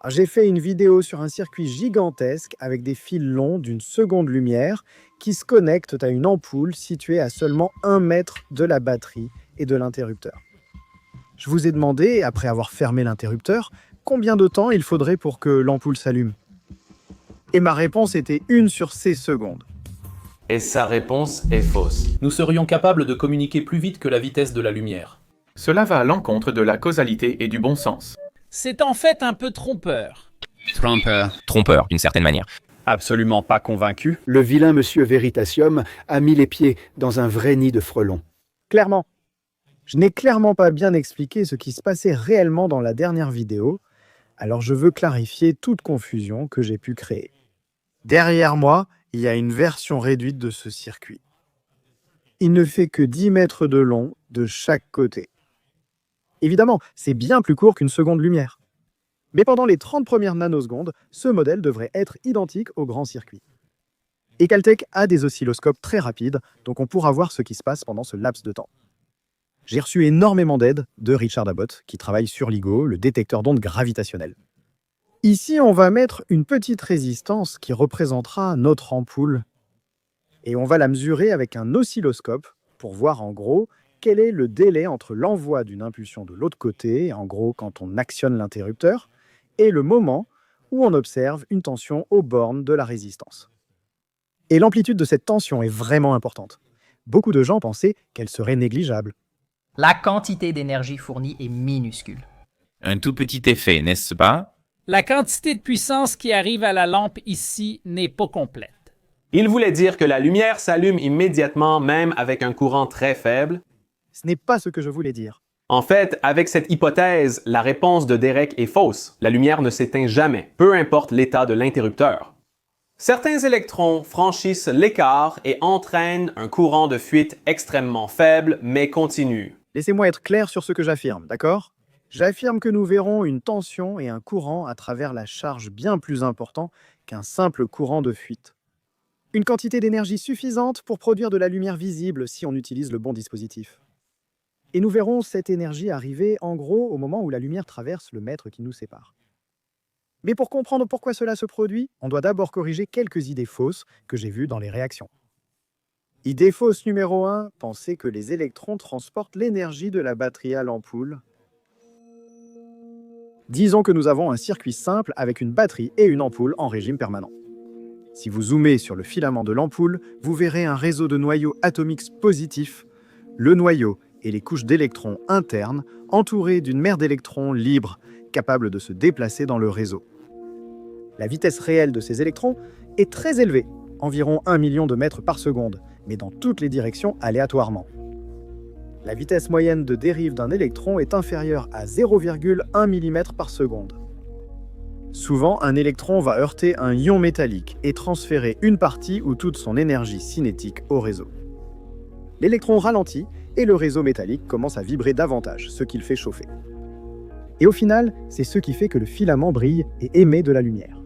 Alors, j'ai fait une vidéo sur un circuit gigantesque avec des fils longs d'une seconde lumière qui se connectent à une ampoule située à seulement 1 mètre de la batterie et de l'interrupteur. Je vous ai demandé, après avoir fermé l'interrupteur, combien de temps il faudrait pour que l'ampoule s'allume. Et ma réponse était 1/16 secondes. Et sa réponse est fausse. Nous serions capables de communiquer plus vite que la vitesse de la lumière. Cela va à l'encontre de la causalité et du bon sens. C'est en fait un peu trompeur. Trompeur, d'une certaine manière. Absolument pas convaincu. Le vilain monsieur Veritasium a mis les pieds dans un vrai nid de frelons. Clairement. Je n'ai clairement pas bien expliqué ce qui se passait réellement dans la dernière vidéo, alors je veux clarifier toute confusion que j'ai pu créer. Derrière moi, il y a une version réduite de ce circuit. Il ne fait que 10 mètres de long de chaque côté. Évidemment, c'est bien plus court qu'une seconde lumière. Mais pendant les 30 premières nanosecondes, ce modèle devrait être identique au grand circuit. Et Caltech a des oscilloscopes très rapides, donc on pourra voir ce qui se passe pendant ce laps de temps. J'ai reçu énormément d'aide de Richard Abbott, qui travaille sur LIGO, le détecteur d'ondes gravitationnelles. Ici, on va mettre une petite résistance qui représentera notre ampoule. Et on va la mesurer avec un oscilloscope pour voir en gros quel est le délai entre l'envoi d'une impulsion de l'autre côté, en gros quand on actionne l'interrupteur, et le moment où on observe une tension aux bornes de la résistance. Et l'amplitude de cette tension est vraiment importante. Beaucoup de gens pensaient qu'elle serait négligeable. La quantité d'énergie fournie est minuscule. Un tout petit effet, n'est-ce pas? La quantité de puissance qui arrive à la lampe ici n'est pas complète. Il voulait dire que la lumière s'allume immédiatement même avec un courant très faible. Ce n'est pas ce que je voulais dire. En fait, avec cette hypothèse, la réponse de Derek est fausse. La lumière ne s'éteint jamais, peu importe l'état de l'interrupteur. Certains électrons franchissent l'écart et entraînent un courant de fuite extrêmement faible mais continu. Laissez-moi être clair sur ce que j'affirme, d'accord ? J'affirme que nous verrons une tension et un courant à travers la charge bien plus important qu'un simple courant de fuite. Une quantité d'énergie suffisante pour produire de la lumière visible si on utilise le bon dispositif. Et nous verrons cette énergie arriver en gros au moment où la lumière traverse le mètre qui nous sépare. Mais pour comprendre pourquoi cela se produit, on doit d'abord corriger quelques idées fausses que j'ai vues dans les réactions. Idée fausse numéro 1, penser que les électrons transportent l'énergie de la batterie à l'ampoule. Disons que nous avons un circuit simple avec une batterie et une ampoule en régime permanent. Si vous zoomez sur le filament de l'ampoule, vous verrez un réseau de noyaux atomiques positifs, le noyau et les couches d'électrons internes entourés d'une mer d'électrons libres, capables de se déplacer dans le réseau. La vitesse réelle de ces électrons est très élevée, environ 1 million de mètres par seconde, mais dans toutes les directions aléatoirement. La vitesse moyenne de dérive d'un électron est inférieure à 0,1 mm par seconde. Souvent, un électron va heurter un ion métallique et transférer une partie ou toute son énergie cinétique au réseau. L'électron ralentit et le réseau métallique commence à vibrer davantage, ce qui le fait chauffer. Et au final, c'est ce qui fait que le filament brille et émet de la lumière.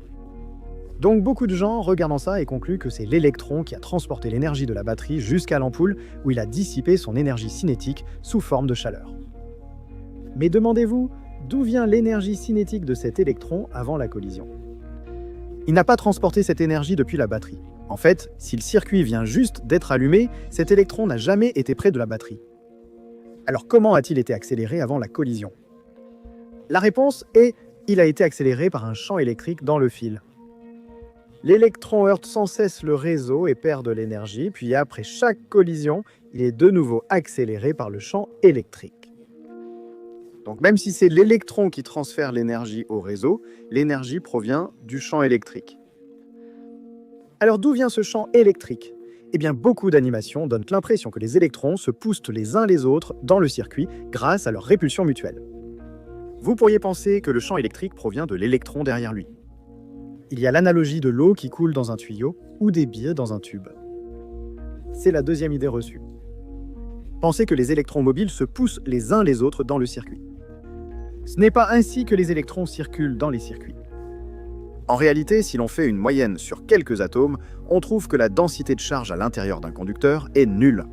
Donc beaucoup de gens, regardant ça, et concluent que c'est l'électron qui a transporté l'énergie de la batterie jusqu'à l'ampoule où il a dissipé son énergie cinétique sous forme de chaleur. Mais demandez-vous, d'où vient l'énergie cinétique de cet électron avant la collision? Il n'a pas transporté cette énergie depuis la batterie. En fait, si le circuit vient juste d'être allumé, cet électron n'a jamais été près de la batterie. Alors comment a-t-il été accéléré avant la collision? La réponse est il a été accéléré par un champ électrique dans le fil. L'électron heurte sans cesse le réseau et perd de l'énergie, puis après chaque collision, il est de nouveau accéléré par le champ électrique. Donc même si c'est l'électron qui transfère l'énergie au réseau, l'énergie provient du champ électrique. Alors d'où vient ce champ électrique? Eh bien beaucoup d'animations donnent l'impression que les électrons se poussent les uns les autres dans le circuit grâce à leur répulsion mutuelle. Vous pourriez penser que le champ électrique provient de l'électron derrière lui. Il y a l'analogie de l'eau qui coule dans un tuyau ou des billes dans un tube. C'est la deuxième idée reçue. Pensez que les électrons mobiles se poussent les uns les autres dans le circuit. Ce n'est pas ainsi que les électrons circulent dans les circuits. En réalité, si l'on fait une moyenne sur quelques atomes, on trouve que la densité de charge à l'intérieur d'un conducteur est nulle.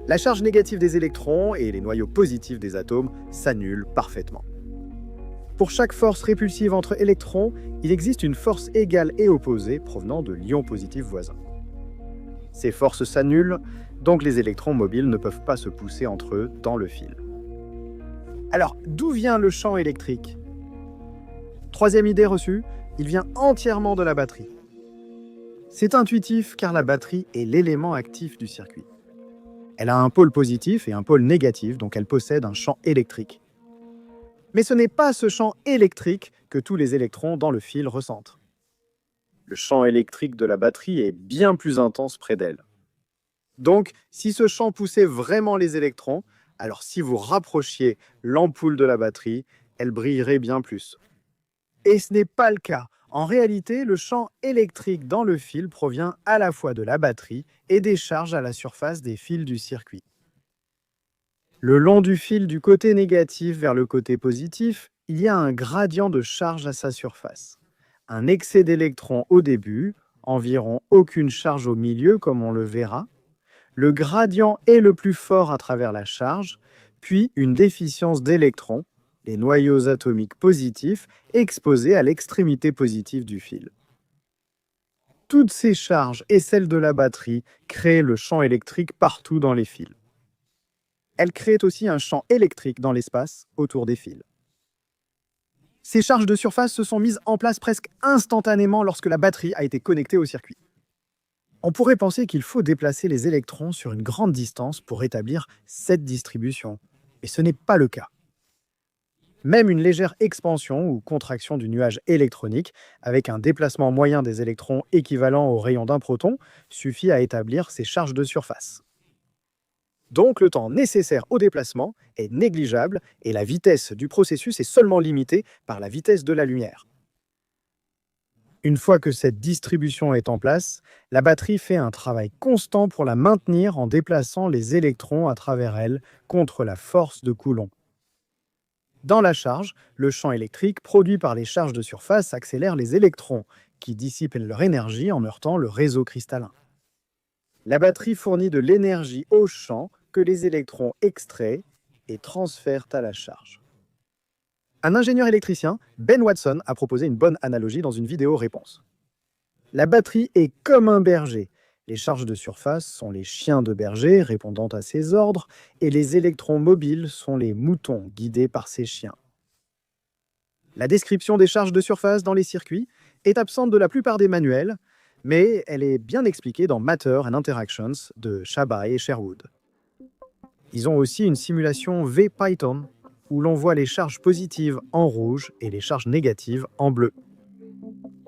La charge négative des électrons et les noyaux positifs des atomes s'annulent parfaitement. Pour chaque force répulsive entre électrons, il existe une force égale et opposée provenant de l'ion positif voisin. Ces forces s'annulent, donc les électrons mobiles ne peuvent pas se pousser entre eux dans le fil. Alors, d'où vient le champ électrique? Troisième idée reçue, il vient entièrement de la batterie. C'est intuitif car la batterie est l'élément actif du circuit. Elle a un pôle positif et un pôle négatif, donc elle possède un champ électrique. Mais ce n'est pas ce champ électrique que tous les électrons dans le fil ressentent. Le champ électrique de la batterie est bien plus intense près d'elle. Donc, si ce champ poussait vraiment les électrons, alors si vous rapprochiez l'ampoule de la batterie, elle brillerait bien plus. Et ce n'est pas le cas. En réalité, le champ électrique dans le fil provient à la fois de la batterie et des charges à la surface des fils du circuit. Le long du fil du côté négatif vers le côté positif, il y a un gradient de charge à sa surface. Un excès d'électrons au début, environ aucune charge au milieu comme on le verra. Le gradient est le plus fort à travers la charge, puis une déficience d'électrons, les noyaux atomiques positifs, exposés à l'extrémité positive du fil. Toutes ces charges et celles de la batterie créent le champ électrique partout dans les fils. Elles créent aussi un champ électrique dans l'espace autour des fils. Ces charges de surface se sont mises en place presque instantanément lorsque la batterie a été connectée au circuit. On pourrait penser qu'il faut déplacer les électrons sur une grande distance pour établir cette distribution, mais ce n'est pas le cas. Même une légère expansion ou contraction du nuage électronique, avec un déplacement moyen des électrons équivalent au rayon d'un proton, suffit à établir ces charges de surface. Donc le temps nécessaire au déplacement est négligeable et la vitesse du processus est seulement limitée par la vitesse de la lumière. Une fois que cette distribution est en place, la batterie fait un travail constant pour la maintenir en déplaçant les électrons à travers elle contre la force de Coulomb. Dans la charge, le champ électrique produit par les charges de surface accélère les électrons, qui dissipent leur énergie en heurtant le réseau cristallin. La batterie fournit de l'énergie au champ que les électrons extraient et transfèrent à la charge. Un ingénieur électricien, Ben Watson, a proposé une bonne analogie dans une vidéo réponse. La batterie est comme un berger. Les charges de surface sont les chiens de berger répondant à ses ordres et les électrons mobiles sont les moutons guidés par ces chiens. La description des charges de surface dans les circuits est absente de la plupart des manuels, mais elle est bien expliquée dans Matter and Interactions de Shabai et Sherwood. Ils ont aussi une simulation VPython où l'on voit les charges positives en rouge et les charges négatives en bleu.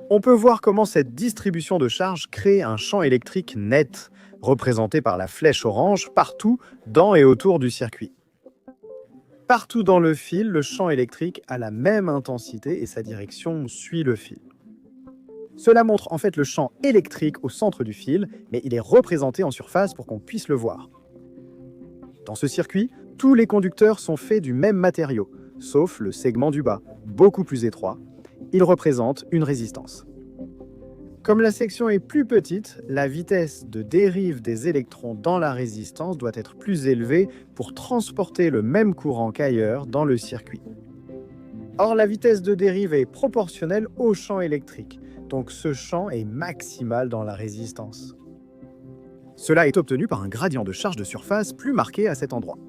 On peut voir comment cette distribution de charges crée un champ électrique net, représenté par la flèche orange partout dans et autour du circuit. Partout dans le fil, le champ électrique a la même intensité et sa direction suit le fil. Cela montre en fait le champ électrique au centre du fil, mais il est représenté en surface pour qu'on puisse le voir. Dans ce circuit, tous les conducteurs sont faits du même matériau, sauf le segment du bas, beaucoup plus étroit. Il représente une résistance. Comme la section est plus petite, la vitesse de dérive des électrons dans la résistance doit être plus élevée pour transporter le même courant qu'ailleurs dans le circuit. Or, la vitesse de dérive est proportionnelle au champ électrique, donc ce champ est maximal dans la résistance. Cela est obtenu par un gradient de charge de surface plus marqué à cet endroit.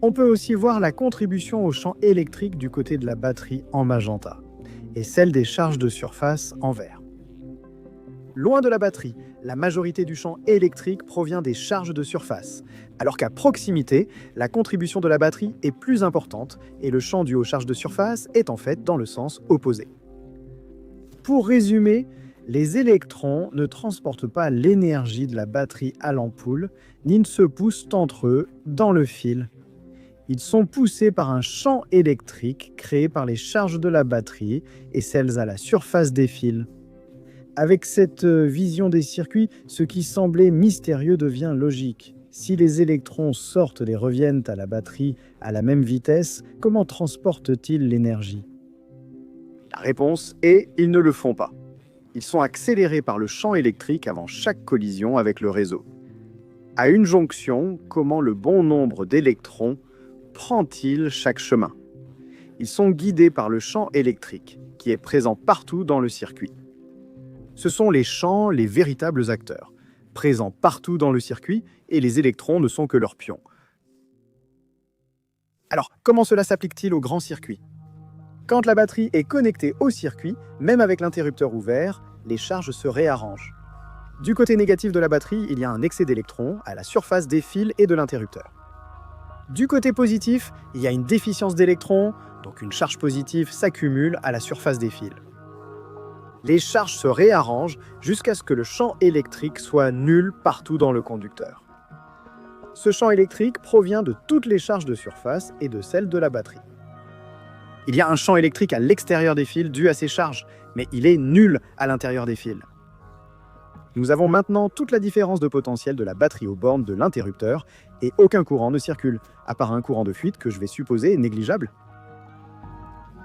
On peut aussi voir la contribution au champ électrique du côté de la batterie en magenta et celle des charges de surface en vert. Loin de la batterie, la majorité du champ électrique provient des charges de surface, alors qu'à proximité, la contribution de la batterie est plus importante et le champ dû aux charges de surface est en fait dans le sens opposé. Pour résumer, les électrons ne transportent pas l'énergie de la batterie à l'ampoule, ni ne se poussent entre eux dans le fil. Ils sont poussés par un champ électrique créé par les charges de la batterie et celles à la surface des fils. Avec cette vision des circuits, ce qui semblait mystérieux devient logique. Si les électrons sortent et reviennent à la batterie à la même vitesse, comment transportent-ils l'énergie? La réponse est « ils ne le font pas ». Ils sont accélérés par le champ électrique avant chaque collision avec le réseau. À une jonction, comment le bon nombre d'électrons prend-il chaque chemin? Ils sont guidés par le champ électrique, qui est présent partout dans le circuit. Ce sont les champs les véritables acteurs, présents partout dans le circuit, et les électrons ne sont que leurs pions. Alors, comment cela s'applique-t-il au grand circuit? Quand la batterie est connectée au circuit, même avec l'interrupteur ouvert, les charges se réarrangent. Du côté négatif de la batterie, il y a un excès d'électrons à la surface des fils et de l'interrupteur. Du côté positif, il y a une déficience d'électrons, donc une charge positive s'accumule à la surface des fils. Les charges se réarrangent jusqu'à ce que le champ électrique soit nul partout dans le conducteur. Ce champ électrique provient de toutes les charges de surface et de celles de la batterie. Il y a un champ électrique à l'extérieur des fils dû à ces charges, mais il est nul à l'intérieur des fils. Nous avons maintenant toute la différence de potentiel de la batterie aux bornes de l'interrupteur et aucun courant ne circule, à part un courant de fuite que je vais supposer négligeable.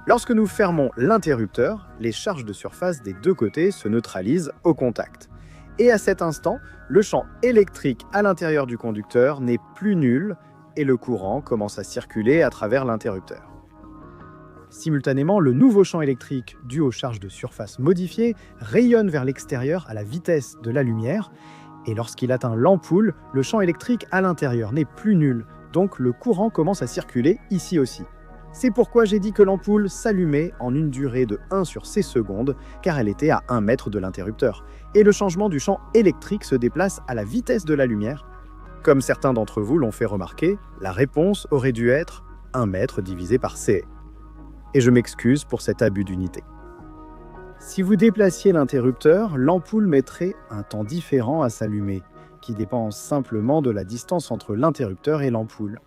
Lorsque nous fermons l'interrupteur, les charges de surface des deux côtés se neutralisent au contact. Et à cet instant, le champ électrique à l'intérieur du conducteur n'est plus nul et le courant commence à circuler à travers l'interrupteur. Simultanément, le nouveau champ électrique dû aux charges de surface modifiées rayonne vers l'extérieur à la vitesse de la lumière et lorsqu'il atteint l'ampoule, le champ électrique à l'intérieur n'est plus nul, donc le courant commence à circuler ici aussi. C'est pourquoi j'ai dit que l'ampoule s'allumait en une durée de 1 sur c secondes, car elle était à 1 mètre de l'interrupteur. Et le changement du champ électrique se déplace à la vitesse de la lumière. Comme certains d'entre vous l'ont fait remarquer, la réponse aurait dû être 1 mètre divisé par c. Et je m'excuse pour cet abus d'unité. Si vous déplaciez l'interrupteur, l'ampoule mettrait un temps différent à s'allumer, qui dépend simplement de la distance entre l'interrupteur et l'ampoule.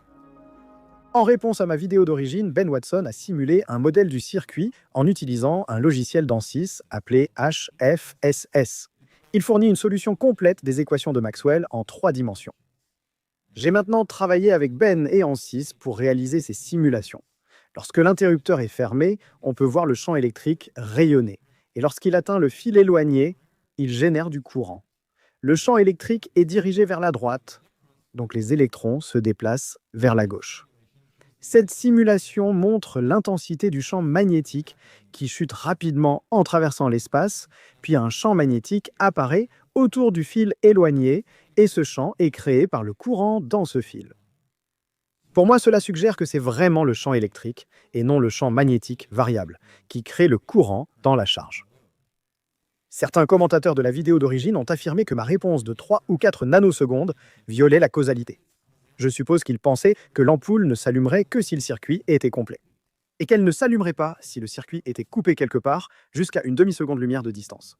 En réponse à ma vidéo d'origine, Ben Watson a simulé un modèle du circuit en utilisant un logiciel d'ANSYS appelé HFSS. Il fournit une solution complète des équations de Maxwell en 3 dimensions. J'ai maintenant travaillé avec Ben et ANSYS pour réaliser ces simulations. Lorsque l'interrupteur est fermé, on peut voir le champ électrique rayonner. Et lorsqu'il atteint le fil éloigné, il génère du courant. Le champ électrique est dirigé vers la droite, donc les électrons se déplacent vers la gauche. Cette simulation montre l'intensité du champ magnétique qui chute rapidement en traversant l'espace, puis un champ magnétique apparaît autour du fil éloigné et ce champ est créé par le courant dans ce fil. Pour moi, cela suggère que c'est vraiment le champ électrique et non le champ magnétique variable qui crée le courant dans la charge. Certains commentateurs de la vidéo d'origine ont affirmé que ma réponse de 3 ou 4 nanosecondes violait la causalité. Je suppose qu'ils pensaient que l'ampoule ne s'allumerait que si le circuit était complet, et qu'elle ne s'allumerait pas si le circuit était coupé quelque part jusqu'à une demi-seconde-lumière de distance.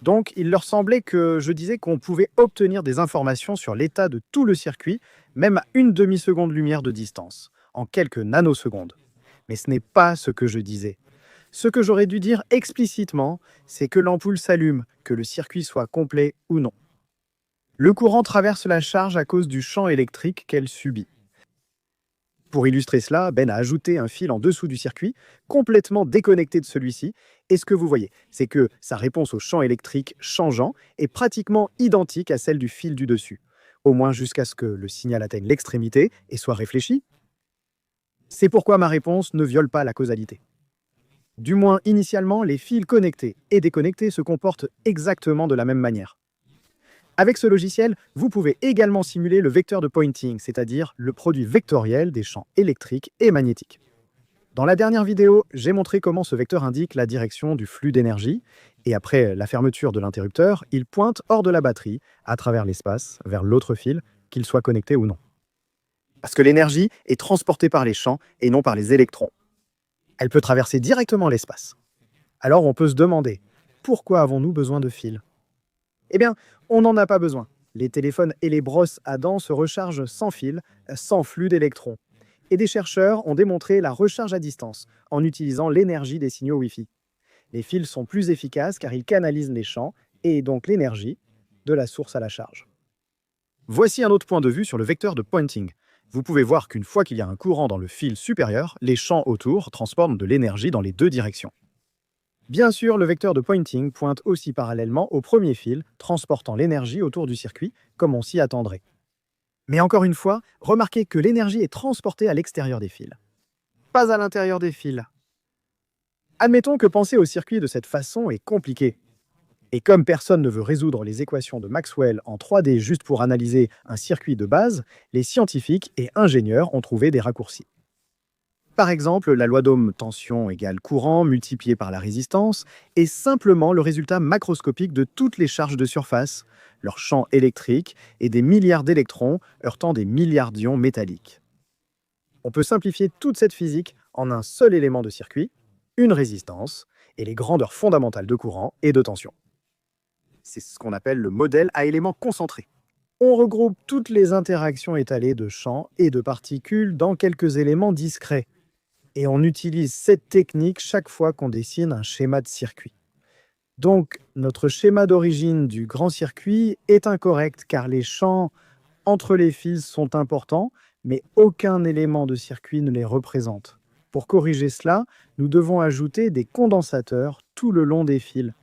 Donc, il leur semblait que je disais qu'on pouvait obtenir des informations sur l'état de tout le circuit, même à une demi-seconde-lumière de distance, en quelques nanosecondes. Mais ce n'est pas ce que je disais. Ce que j'aurais dû dire explicitement, c'est que l'ampoule s'allume, que le circuit soit complet ou non. Le courant traverse la charge à cause du champ électrique qu'elle subit. Pour illustrer cela, Ben a ajouté un fil en dessous du circuit, complètement déconnecté de celui-ci, et ce que vous voyez, c'est que sa réponse au champ électrique changeant est pratiquement identique à celle du fil du dessus, au moins jusqu'à ce que le signal atteigne l'extrémité et soit réfléchi. C'est pourquoi ma réponse ne viole pas la causalité. Du moins, initialement, les fils connectés et déconnectés se comportent exactement de la même manière. Avec ce logiciel, vous pouvez également simuler le vecteur de Poynting, c'est-à-dire le produit vectoriel des champs électriques et magnétiques. Dans la dernière vidéo, j'ai montré comment ce vecteur indique la direction du flux d'énergie, et après la fermeture de l'interrupteur, il pointe hors de la batterie, à travers l'espace, vers l'autre fil, qu'il soit connecté ou non. Parce que l'énergie est transportée par les champs et non par les électrons. Elle peut traverser directement l'espace. Alors on peut se demander, pourquoi avons-nous besoin de fils ? Eh bien, on n'en a pas besoin. Les téléphones et les brosses à dents se rechargent sans fil, sans flux d'électrons. Et des chercheurs ont démontré la recharge à distance en utilisant l'énergie des signaux Wi-Fi. Les fils sont plus efficaces car ils canalisent les champs et donc l'énergie de la source à la charge. Voici un autre point de vue sur le vecteur de Poynting. Vous pouvez voir qu'une fois qu'il y a un courant dans le fil supérieur, les champs autour transportent de l'énergie dans les deux directions. Bien sûr, le vecteur de Poynting pointe aussi parallèlement au premier fil, transportant l'énergie autour du circuit, comme on s'y attendrait. Mais encore une fois, remarquez que l'énergie est transportée à l'extérieur des fils. pas à l'intérieur des fils. Admettons que penser au circuit de cette façon est compliqué. Et comme personne ne veut résoudre les équations de Maxwell en 3D juste pour analyser un circuit de base, les scientifiques et ingénieurs ont trouvé des raccourcis. Par exemple, la loi d'Ohm tension égale courant multiplié par la résistance est simplement le résultat macroscopique de toutes les charges de surface, leur champ électrique et des milliards d'électrons heurtant des milliards d'ions métalliques. On peut simplifier toute cette physique en un seul élément de circuit, une résistance, et les grandeurs fondamentales de courant et de tension. C'est ce qu'on appelle le modèle à éléments concentrés. On regroupe toutes les interactions étalées de champs et de particules dans quelques éléments discrets. Et on utilise cette technique chaque fois qu'on dessine un schéma de circuit. Donc, notre schéma d'origine du grand circuit est incorrect car les champs entre les fils sont importants, mais aucun élément de circuit ne les représente. Pour corriger cela, nous devons ajouter des condensateurs tout le long des fils.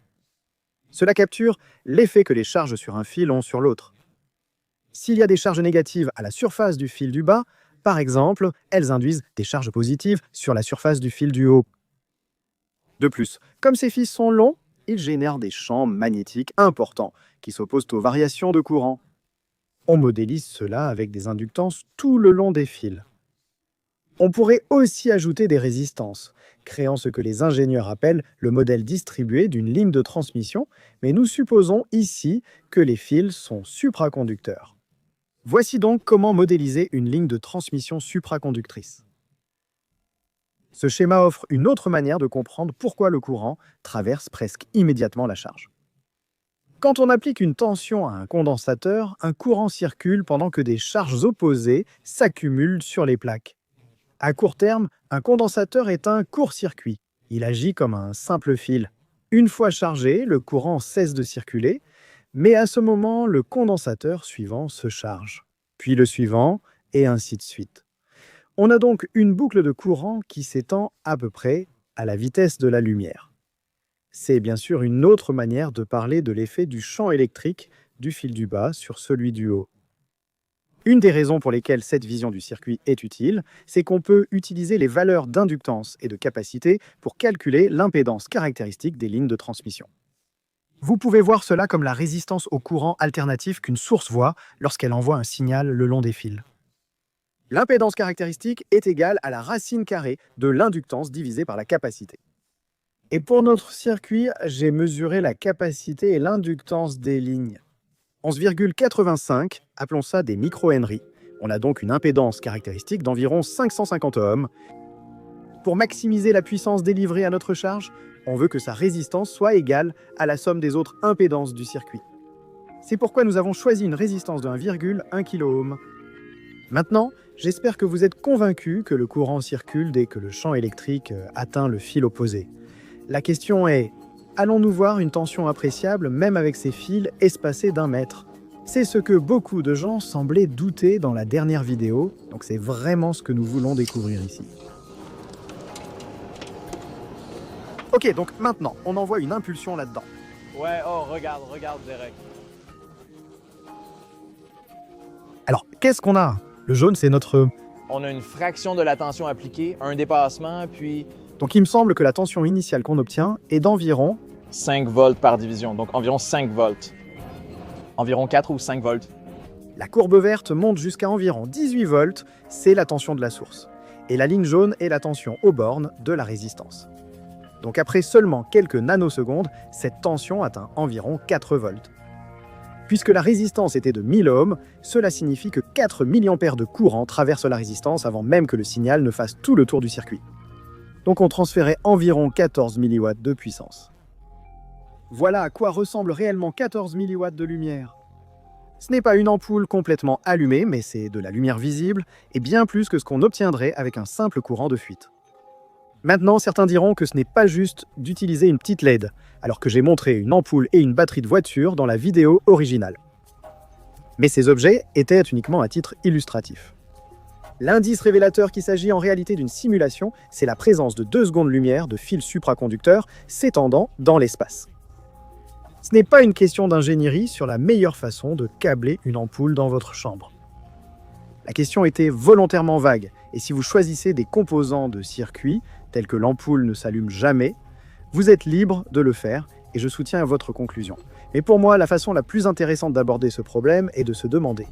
Cela capture l'effet que les charges sur un fil ont sur l'autre. S'il y a des charges négatives à la surface du fil du bas, par exemple, elles induisent des charges positives sur la surface du fil du haut. De plus, comme ces fils sont longs, ils génèrent des champs magnétiques importants qui s'opposent aux variations de courant. On modélise cela avec des inductances tout le long des fils. On pourrait aussi ajouter des résistances, créant ce que les ingénieurs appellent le modèle distribué d'une ligne de transmission, mais nous supposons ici que les fils sont supraconducteurs. Voici donc comment modéliser une ligne de transmission supraconductrice. Ce schéma offre une autre manière de comprendre pourquoi le courant traverse presque immédiatement la charge. Quand on applique une tension à un condensateur, un courant circule pendant que des charges opposées s'accumulent sur les plaques. À court terme, un condensateur est un court-circuit. Il agit comme un simple fil. Une fois chargé, le courant cesse de circuler, mais à ce moment, le condensateur suivant se charge, puis le suivant, et ainsi de suite. On a donc une boucle de courant qui s'étend à peu près à la vitesse de la lumière. C'est bien sûr une autre manière de parler de l'effet du champ électrique du fil du bas sur celui du haut. Une des raisons pour lesquelles cette vision du circuit est utile, c'est qu'on peut utiliser les valeurs d'inductance et de capacité pour calculer l'impédance caractéristique des lignes de transmission. Vous pouvez voir cela comme la résistance au courant alternatif qu'une source voit lorsqu'elle envoie un signal le long des fils. L'impédance caractéristique est égale à la racine carrée de l'inductance divisée par la capacité. Et pour notre circuit, j'ai mesuré la capacité et l'inductance des lignes. 11,85, appelons ça des micro-henry. On a donc une impédance caractéristique d'environ 550 ohms. Pour maximiser la puissance délivrée à notre charge, on veut que sa résistance soit égale à la somme des autres impédances du circuit. C'est pourquoi nous avons choisi une résistance de 1,1 kΩ. Maintenant, j'espère que vous êtes convaincus que le courant circule dès que le champ électrique atteint le fil opposé. La question est, allons-nous voir une tension appréciable même avec ces fils espacés d'1 mètre? C'est ce que beaucoup de gens semblaient douter dans la dernière vidéo, donc c'est vraiment ce que nous voulons découvrir ici. Ok, donc maintenant, on envoie une impulsion là-dedans. Ouais, oh, regarde, Derek. Alors, qu'est-ce qu'on a? Le jaune, c'est notre... On a une fraction de la tension appliquée, un dépassement, puis... Donc il me semble que la tension initiale qu'on obtient est d'environ... 5 volts par division, donc environ 5 volts. Environ 4 ou 5 volts. La courbe verte monte jusqu'à environ 18 volts, c'est la tension de la source. Et la ligne jaune est la tension aux bornes de la résistance. Donc après seulement quelques nanosecondes, cette tension atteint environ 4 volts. Puisque la résistance était de 1000 ohms, cela signifie que 4 milliampères de courant traversent la résistance avant même que le signal ne fasse tout le tour du circuit. Donc on transférait environ 14 milliwatts de puissance. Voilà à quoi ressemble réellement 14 milliwatts de lumière. Ce n'est pas une ampoule complètement allumée, mais c'est de la lumière visible, et bien plus que ce qu'on obtiendrait avec un simple courant de fuite. Maintenant, certains diront que ce n'est pas juste d'utiliser une petite LED, alors que j'ai montré une ampoule et une batterie de voiture dans la vidéo originale. Mais ces objets étaient uniquement à titre illustratif. L'indice révélateur qu'il s'agit en réalité d'une simulation, c'est la présence de 2 secondes-lumière de fils supraconducteurs s'étendant dans l'espace. Ce n'est pas une question d'ingénierie sur la meilleure façon de câbler une ampoule dans votre chambre. La question était volontairement vague, Et si vous choisissez des composants de circuit, tels que l'ampoule ne s'allume jamais, vous êtes libre de le faire et je soutiens votre conclusion. Mais pour moi, la façon la plus intéressante d'aborder ce problème est de se demander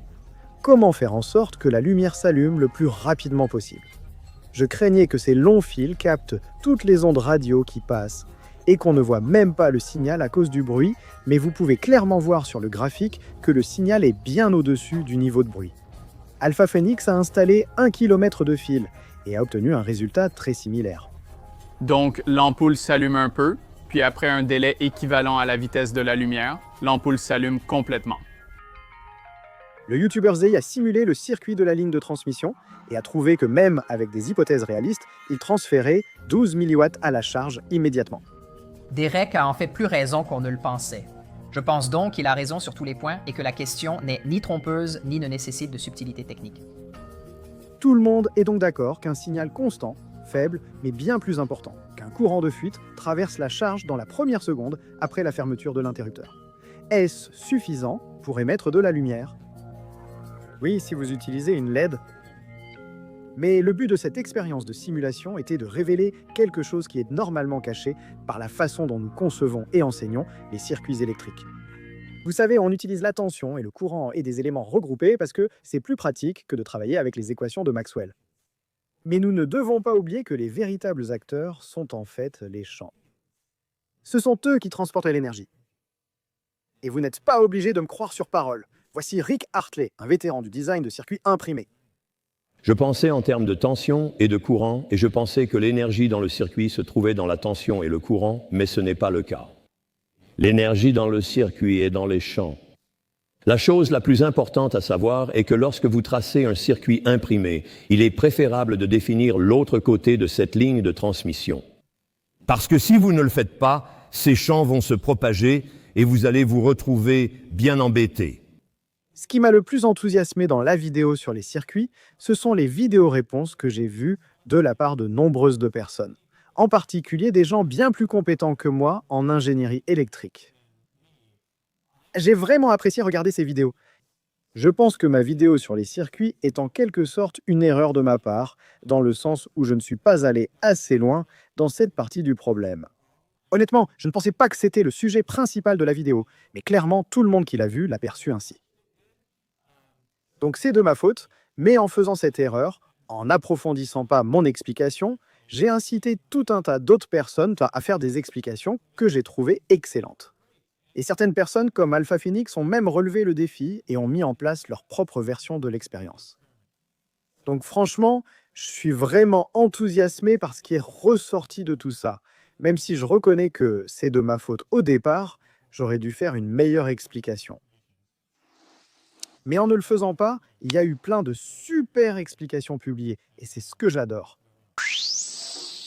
comment faire en sorte que la lumière s'allume le plus rapidement possible. Je craignais que ces longs fils captent toutes les ondes radio qui passent et qu'on ne voit même pas le signal à cause du bruit, mais vous pouvez clairement voir sur le graphique que le signal est bien au-dessus du niveau de bruit. Alpha Phoenix a installé 1 km de fil et a obtenu un résultat très similaire. Donc, l'ampoule s'allume un peu, puis après un délai équivalent à la vitesse de la lumière, l'ampoule s'allume complètement. Le youtubeur Zei a simulé le circuit de la ligne de transmission et a trouvé que même avec des hypothèses réalistes, il transférait 12 mW à la charge immédiatement. Derek a en fait plus raison qu'on ne le pensait. Je pense donc qu'il a raison sur tous les points et que la question n'est ni trompeuse ni ne nécessite de subtilité technique. Tout le monde est donc d'accord qu'un signal constant, faible, mais bien plus important qu'un courant de fuite traverse la charge dans la première seconde après la fermeture de l'interrupteur. Est-ce suffisant pour émettre de la lumière? Oui, si vous utilisez une LED. Mais le but de cette expérience de simulation était de révéler quelque chose qui est normalement caché par la façon dont nous concevons et enseignons les circuits électriques. Vous savez, on utilise la tension et le courant et des éléments regroupés parce que c'est plus pratique que de travailler avec les équations de Maxwell. Mais nous ne devons pas oublier que les véritables acteurs sont en fait les champs. Ce sont eux qui transportent l'énergie. Et vous n'êtes pas obligé de me croire sur parole. Voici Rick Hartley, un vétéran du design de circuits imprimés. Je pensais en termes de tension et de courant, et je pensais que l'énergie dans le circuit se trouvait dans la tension et le courant, mais ce n'est pas le cas. L'énergie dans le circuit est dans les champs. La chose la plus importante à savoir est que lorsque vous tracez un circuit imprimé, il est préférable de définir l'autre côté de cette ligne de transmission. Parce que si vous ne le faites pas, ces champs vont se propager et vous allez vous retrouver bien embêté. Ce qui m'a le plus enthousiasmé dans la vidéo sur les circuits, ce sont les vidéos-réponses que j'ai vues de la part de nombreuses de personnes, en particulier des gens bien plus compétents que moi en ingénierie électrique. J'ai vraiment apprécié regarder ces vidéos. Je pense que ma vidéo sur les circuits est en quelque sorte une erreur de ma part, dans le sens où je ne suis pas allé assez loin dans cette partie du problème. Honnêtement, je ne pensais pas que c'était le sujet principal de la vidéo, mais clairement tout le monde qui l'a vu l'a perçu ainsi. Donc c'est de ma faute, mais en faisant cette erreur, en n'approfondissant pas mon explication, j'ai incité tout un tas d'autres personnes à faire des explications que j'ai trouvées excellentes. Et certaines personnes comme Alpha Phoenix ont même relevé le défi et ont mis en place leur propre version de l'expérience. Donc franchement, je suis vraiment enthousiasmé par ce qui est ressorti de tout ça. Même si je reconnais que c'est de ma faute au départ, j'aurais dû faire une meilleure explication. Mais en ne le faisant pas, il y a eu plein de super explications publiées, et c'est ce que j'adore.